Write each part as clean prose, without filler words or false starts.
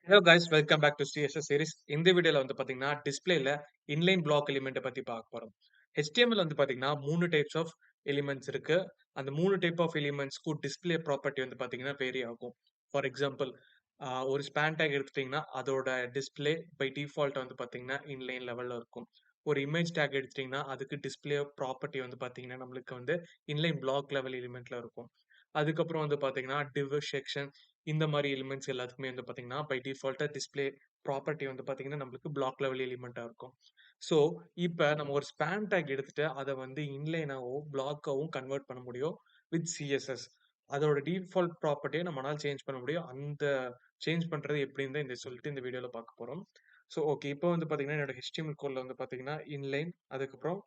Hello guys welcome back to CSS series. இந்த வீடியோல வந்து பாத்தீங்கன்னா டிஸ்பிளேல இன்லைன் பிளாக் எலிமெண்ட்டை பத்தி பார்க்க போறோம். HTML வந்து பாத்தீங்கன்னா 3 டைப்ஸ் ஆஃப் எலிமெண்ட்ஸ் இருக்கு. அந்த 3 டைப் ஆஃப் எலிமெண்ட்ஸ்க்கும் டிஸ்பிளே ப்ராப்பர்ட்டி வந்து பாத்தீங்கன்னா வேரி ஆகும். ஃபார் எக்ஸாம்பிள் ஒரு ஸ்பான் டேக் எடுத்துட்டீங்கன்னா அதோட டிஸ்பிளே பை டிஃபால்ட் வந்து பாத்தீங்கன்னா இன்லைன் லெவல்ல இருக்கும். ஒரு இமேஜ் டேக் எடுத்துட்டீங்கன்னா அதுக்கு டிஸ்பிளே ப்ராப்பர்ட்டி வந்து பாத்தீங்கன்னா நம்மளுக்கு வந்து இன்லைன் பிளாக் லெவல் எலிமெண்ட்ல இருக்கும். அதுக்கப்புறம் வந்து பாத்தீங்கன்னா div செக்ஷன் இந்த மாதிரி எலிமெண்ட்ஸ் எல்லாத்துக்குமே வந்து பாத்தீங்கன்னா பை டிஃபால்ட்டா டிஸ்பிளே ப்ராப்பர்ட்டி வந்து பாத்தீங்கன்னா நம்மளுக்கு பிளாக் லெவல் எலிமெண்டா இருக்கும். ஸோ இப்போ நம்ம ஒரு ஸ்பேன் டேக் எடுத்துட்டு அதை வந்து இன்லைனாகவும் பிளாக்காகவும் கன்வெர்ட் பண்ண முடியும் வித் சிஎஸ்எஸ். அதோட டிஃபால்ட் ப்ராப்பர்ட்டியை நம்மளால சேஞ்ச் பண்ண முடியும். அந்த சேஞ்ச் பண்றது எப்படின்னு தான் இந்த சொல்லிட்டு இந்த வீடியோல பார்க்க போறோம். ஸோ ஓகே, இப்போ வந்து பாத்தீங்கன்னா என்னோட HTML கோட்ல வந்து பாத்தீங்கன்னா இன்லைன், அதுக்கப்புறம்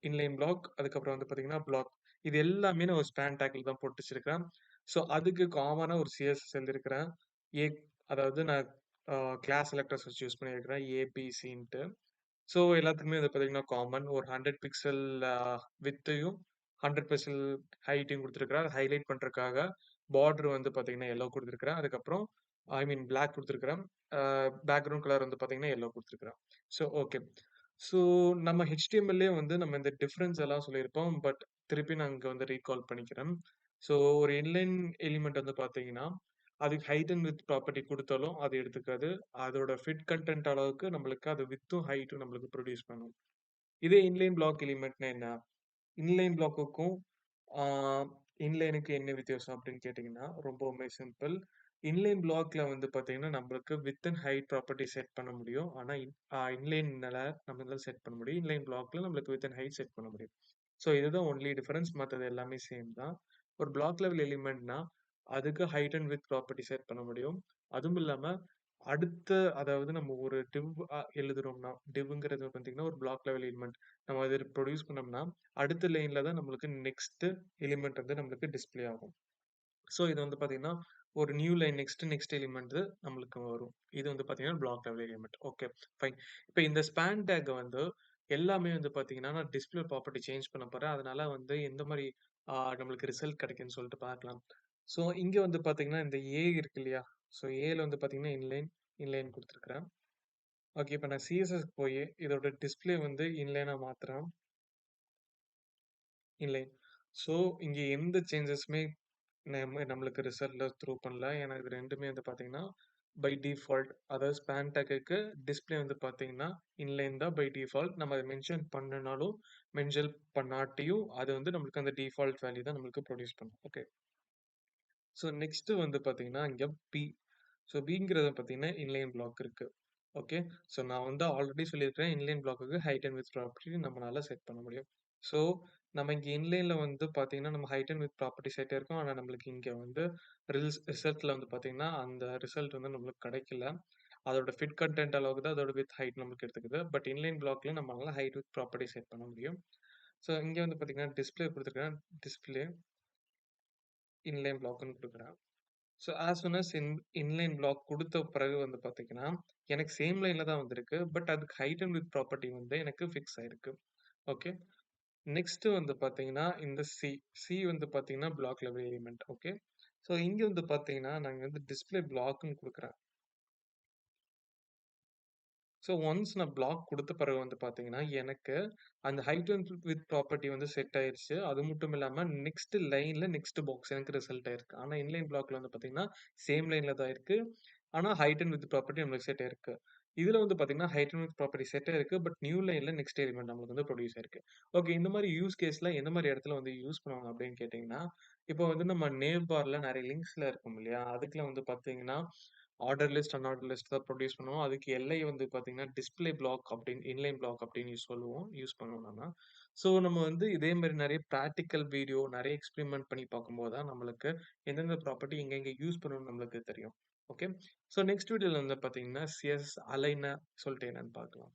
இன்லைன் பிளாக், அதுக்கப்புறம் வந்து பாத்தீங்கன்னா பிளாக், இது எல்லாமே நான் ஒரு ஸ்பேன் டேக்ல தான் போட்டு வச்சிருக்கேன். ஸோ அதுக்கு காமனா ஒரு சிஎஸ்எஸ் எழுதியிருக்கிறேன். ஏ அதாவது நான் கிளாஸ் செலக்டர்ஸ் வச்சு யூஸ் பண்ணியிருக்கிறேன் ஏபிசின்ட்டு. ஸோ எல்லாத்துக்குமே வந்து பார்த்தீங்கன்னா காமன் ஒரு 100 பிக்சல் வித்தையும் 100 பிக்சல் ஹைட்டையும் கொடுத்துருக்கிறேன். ஹைலைட் பண்ணுறதுக்காக பார்டர் வந்து பார்த்தீங்கன்னா எல்லோ கொடுத்துருக்கிறேன். அதுக்கப்புறம் ஐ மீன் பிளாக் கொடுத்துருக்கிறேன். பேக்ரவுண்ட் கலர் வந்து பார்த்தீங்கன்னா எல்லோ கொடுத்துருக்கிறேன். So okay. ஸோ நம்ம HTML வந்து நம்ம இந்த டிஃப்ரென்ஸ் எல்லாம் சொல்லியிருப்போம். பட் திருப்பி நான் இங்கே வந்து ரீகால் பண்ணிக்கிறேன். ஸோ ஒரு இன்லைன் எலிமெண்ட் வந்து பார்த்தீங்கன்னா அதுக்கு ஹைட் அண்ட் வித் ப்ராப்பர்ட்டி கொடுத்தாலும் அது எடுத்துக்காது. அதோட ஃபிட் கண்டென்ட் அளவுக்கு நம்மளுக்கு அது வித்தும் ஹைட்டும் நம்மளுக்கு ப்ரொடியூஸ் பண்ணும். இதே இன்லைன் பிளாக் எலிமெண்ட்னா என்ன? இன்லைன் பிளாக்குக்கும் இன்லைனுக்கு என்ன வித்தியாசம் அப்படின்னு கேட்டிங்கன்னா ரொம்பவுமே சிம்பிள். இன்லைன் பிளாக்ல வந்து பார்த்தீங்கன்னா நம்மளுக்கு width and height property set பண்ண முடியும். ஆனால் இன்லைன்னால நம்மளால செட் பண்ண முடியும். இன்லைன் பிளாக்ல நம்மளுக்கு வித் அண்ட் ஹைட் செட் பண்ண முடியும். ஸோ இதுதான் ஒன்லி டிஃபரன்ஸ். மற்றது எல்லாமே சேம் தான். ஒரு பிளாக் லெவல் எலிமெண்ட்னா அதுக்கு height and width property set பண்ண முடியும். அதுவும் இல்லாம அடுத்த அதாவது நம்ம ஒரு டிவ் எழுதுறோம்னா டிவ்ங்கிறது பார்த்தீங்கன்னா ஒரு பிளாக் லெவல் எலிமெண்ட். நம்ம அதை ப்ரொடியூஸ் பண்ணோம்னா அடுத்த லைன்ல தான் நம்மளுக்கு நெக்ஸ்ட் எலிமெண்ட் வந்து நம்மளுக்கு டிஸ்ப்ளே ஆகும். ஸோ இது வந்து பார்த்தீங்கன்னா ஒரு நியூ லைன் நெக்ஸ்ட் எலிமெண்ட் நம்மளுக்கு வரும். இது வந்து பார்த்தீங்கன்னா block level element. Okay, fine. இப்போ இந்த ஸ்பேன் டேக் வந்து எல்லாமே வந்து பார்த்தீங்கன்னா நான் டிஸ்ப்ளே ப்ராப்பர்ட்டி சேஞ்ச் பண்ண போறேன். அதனால வந்து எந்த மாதிரி நம்மளுக்கு ரிசல்ட் கிடைக்குன்னு சொல்லிட்டு பார்க்கலாம். ஸோ இங்க வந்து பார்த்தீங்கன்னா இந்த ஏ இருக்கு இல்லையா? ஸோ ஏல வந்து பார்த்தீங்கன்னா இன்லைன் கொடுத்துருக்கிறேன். ஓகே, இப்போ நான் CSS போய் இதோட டிஸ்ப்ளே வந்து இன்லைனா மாத்துறேன். இன்லைன். ஸோ இங்க எந்த சேஞ்சஸுமே நம்மளுக்கு ரிசல்ட்ல த்ரூ பண்ணல. ஏன்னா இது 2மே வந்து பார்த்தீங்கன்னா பை டிஃபால்ட், அதாவது ஸ்பேன் டேக்குக்கு டிஸ்ப்ளே வந்து பார்த்தீங்கன்னா இன்லைன் தான் பை டிஃபால்ட். நம்ம அதை மென்ஷன் பண்ணனாலும் மென்ஷன் பண்ணாட்டியும் அது வந்து நம்மளுக்கு அந்த டிஃபால்ட் வேல்யூ தான் நம்மளுக்கு ப்ரொடியூஸ் பண்ணும். ஓகே. ஸோ நெக்ஸ்ட் வந்து பார்த்தீங்கன்னா இங்க பி. ஸோ பிங்கிறத பார்த்தீங்கன்னா இன்லைன் பிளாக் இருக்கு. ஓகே. ஸோ நான் வந்து ஆல்ரெடி சொல்லியிருக்கிறேன் இன்லைன் பிளாக்குக்கு ஹைட் அண்ட் வித் ப்ராப்பர்ட்டி நம்மளால செட் பண்ண முடியும். ஸோ நம்ம இங்க இன்லைன்ல வந்து பார்த்தீங்கன்னா நம்ம height and width property set இருக்கும். ஆனால் நம்மளுக்கு இங்க வந்து ரிசல்ட்ல வந்து பார்த்தீங்கன்னா அந்த ரிசல்ட் வந்து நம்மளுக்கு கிடைக்கல. அதோட ஃபிட் கண்டென்ட் அளவுக்கு தான் அதோட வித் ஹைட் நம்மளுக்கு எடுத்துக்குது. பட் இன்லைன் பிளாக்ல நம்மளால ஹைட் வித் ப்ராப்பர்ட்டி செட் பண்ண முடியும். ஸோ இங்க வந்து பார்த்தீங்கன்னா டிஸ்ப்ளே கொடுத்துருக்கேன். டிஸ்ப்ளே இன்லைன் பிளாக்னு கொடுக்குறேன். So as soon as inline block குடுத்த பிறகு வந்து பார்த்தீங்கன்னா, எனக்கு சேம் லைன்ல தான் வந்திருக்கு. பட் அதுக்கு ஹைட் அண்ட் விட்த் ப்ராப்பர்ட்டி வந்து எனக்கு ஃபிக்ஸ் ஆயிருக்கு. ஓகே. நெக்ஸ்ட் வந்து பார்த்தீங்கன்னா, இந்த சி வந்து பார்த்தீங்கன்னா, block level element. Okay. So இங்க வந்து பார்த்தீங்கன்னா, நாங்க வந்து டிஸ்ப்ளே பிளாக்ன்னு குடுக்குறேன். ஸோ ஒன்ஸ் நான் பிளாக் குடுத்த பிறகு வந்து பார்த்தீங்கன்னா, எனக்கு அந்த ஹைட் அண்ட் விட்த் ப்ராப்பர்ட்டி வந்து செட் ஆயிருச்சு. அது மட்டும் இல்லாம நெக்ஸ்ட் லைன்ல நெக்ஸ்ட் பாக்ஸ் எனக்கு ரிசல்ட் ஆயிருக்கு. ஆனா இன்லைன் பிளாக்ல வந்து பார்த்தீங்கன்னா, சேம் லைன்ல தான் இருக்கு. ஆனா ஹைட் அண்ட் விட்த் ப்ராப்பர்ட்டி நம்மளுக்கு செட் ஆயிருக்கு. இதுல வந்து பார்த்தீங்கன்னா, height and width property set ஆயிருக்கு. பட் நியூ லைன்ல நெக்ஸ்ட் எலிமெண்ட் நம்மளுக்கு வந்து ப்ரொடியூஸ் ஆயிருக்கு. ஓகே, இந்த மாரி யூஸ் கேஸ்ல எந்த மாரி இடத்துல வந்து யூஸ் பண்ணுவாங்க அப்படின்னு கேட்டீங்கன்னா, இப்போ வந்து நம்ம நேவ் பார்ல நெறைய லிங்க்ஸ்ல இருக்கும் இல்லையா? அதுக்குள்ள வந்து பார்த்தீங்கன்னா ஆர்டர் லிஸ்ட், அன்ஆர்டர் லிஸ்ட் தான் ப்ரொடியூஸ் பண்ணுவோம். அதுக்கு எல்லை வந்து பார்த்தீங்கன்னா, டிஸ்ப்ளே பிளாக் அப்படின்னு இன்லைன் பிளாக் அப்படின்னு யூஸ் பண்ணுவோம் நம்ம. ஸோ நம்ம வந்து இதே மாரி நெறைய பிராக்டிகல் வீடியோ நெறைய எக்ஸ்பெரிமென்ட் பண்ணி பார்க்கும்போது தான் நம்மளுக்கு எந்தெந்த ப்ராப்பர்ட்டி எங்கெங்க யூஸ் பண்ணணும்னு நம்மளுக்கு தெரியும். ஓகே. ஸோ நெக்ஸ்ட் வீடியோல வந்து பார்த்தீங்கன்னா, CSS அலைன சொல்லிட்டு என்னன்னு பார்க்கலாம்.